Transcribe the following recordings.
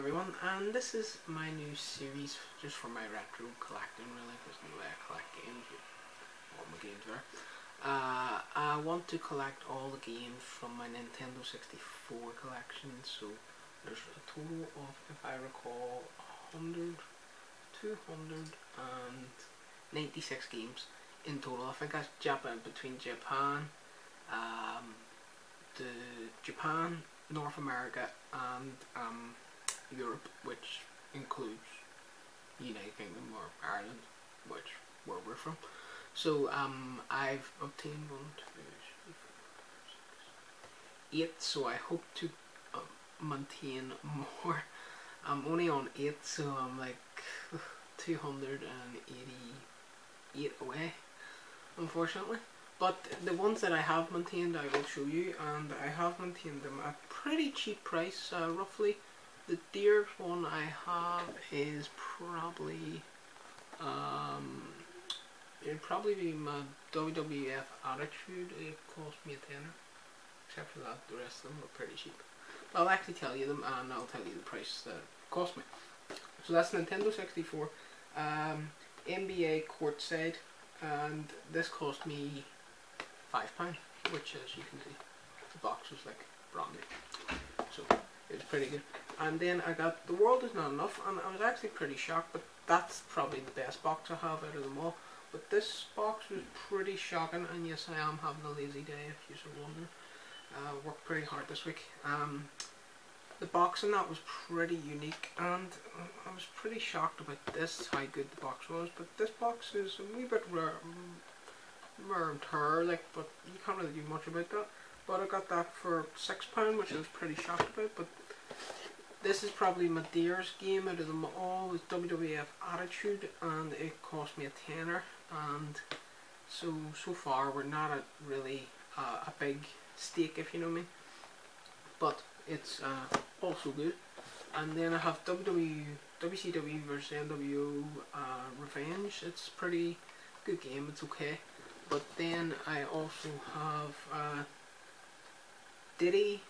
everyone, and this is my new series just for my retro collecting, really, because the way I collect games, all my games are. I want to collect all the games from my Nintendo 64 collection, so there's a total of, if I recall, 296 games in total. I think that's between Japan, North America, and Europe, which includes United Kingdom or Ireland, which where we're from. So I've obtained 8, so I hope to maintain more. I'm only on 8, so I'm like 288 away, unfortunately. But the ones that I have maintained I will show you, and I have maintained them at pretty cheap price, roughly. The dearest one I have is probably, it'd probably be my WWF Attitude. It cost me a tenner. Except for that, the rest of them are pretty cheap. I'll actually tell you them, and I'll tell you the price that it cost me. So that's Nintendo 64, NBA Courtside, and this cost me £5, which, as you can see, the box was like brand new, so it was pretty good. And then I got The World Is Not Enough, and I was actually pretty shocked, but that's probably the best box I have out of them all. But this box was pretty shocking, and yes, I am having a lazy day, if you're wondering. Worked pretty hard this week. The box in that was pretty unique, and I was pretty shocked about this, how good the box was. But this box is a wee bit rare and tear, like, but you can't really do much about that. But I got that for £6, which I was pretty shocked about. But this is probably my dearest game out of them all. It's WWF Attitude, and it cost me a tenner. And so far we're not at really a big stake, if you know what I mean. But it's also good. And then I have WCW vs NWO Revenge. It's a pretty good game. It's okay. But then I also have Diddy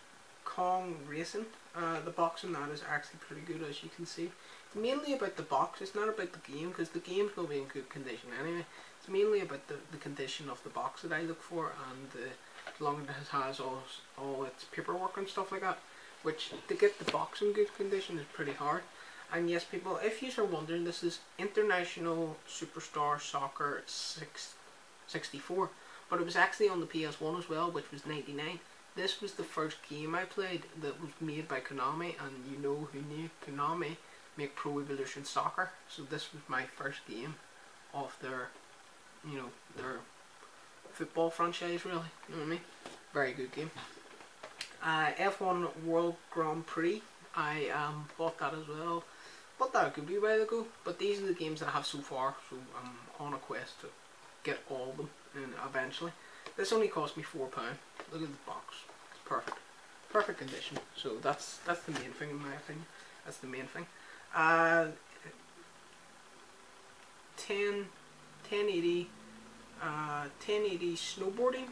Kong Racing. The box in that is actually pretty good, as you can see. It's mainly about the box. It's not about the game, because the game's going to be in good condition anyway. It's mainly about the condition of the box that I look for, and as long as it has all its paperwork and stuff like that, which to get the box in good condition is pretty hard. And yes, people, if you are wondering, this is International Superstar Soccer 64, but it was actually on the PS1 as well, which was 99. This was the first game I played that was made by Konami, and you know who knew Konami make Pro Evolution Soccer. So this was my first game of their, their football franchise, really. You know what I mean? Very good game. F1 World Grand Prix. I bought that as well. Bought that a good wee while ago. But these are the games that I have so far, so I'm on a quest to get all of them eventually. This only cost me £4. Look at the box. It's perfect. Perfect condition. So that's the main thing, in my opinion. That's the main thing. 1080 snowboarding.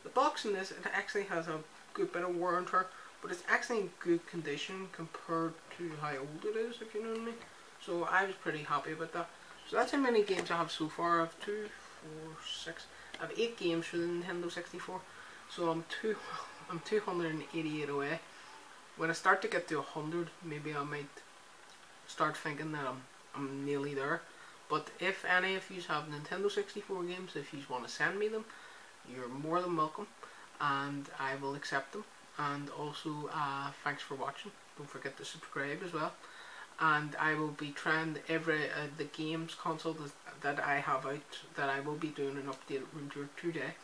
The box in this, it actually has a good bit of wear and tear, but it's actually in good condition compared to how old it is, if you know what I mean. So I was pretty happy about that. So that's how many games I have so far. I have 2, 4, 6. I have 8 games for the Nintendo 64. So I'm 288 away. When I start to get to 100, maybe I might start thinking that I'm nearly there. But if any of you have Nintendo 64 games, if you want to send me them, you're more than welcome, and I will accept them. And also, thanks for watching. Don't forget to subscribe as well. And I will be trying the games console that I have out, that I will be doing an updated review today.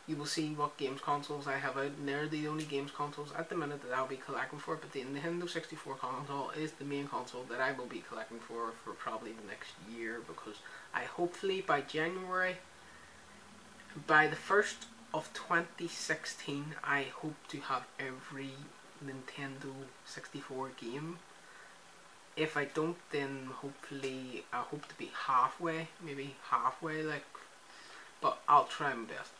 You will see what games consoles I have out, and they're the only games consoles at the minute that I'll be collecting for. But the Nintendo 64 console is the main console that I will be collecting for probably the next year, because I hopefully by January, by the 1st of 2016, I hope to have every Nintendo 64 game. If I don't, then hopefully I hope to be halfway, maybe halfway, like, but I'll try my best.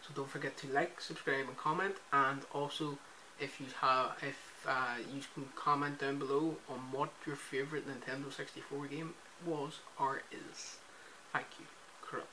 So don't forget to like, subscribe and comment, and also if you can comment down below on what your favourite Nintendo 64 game was or is. Thank you. Correct.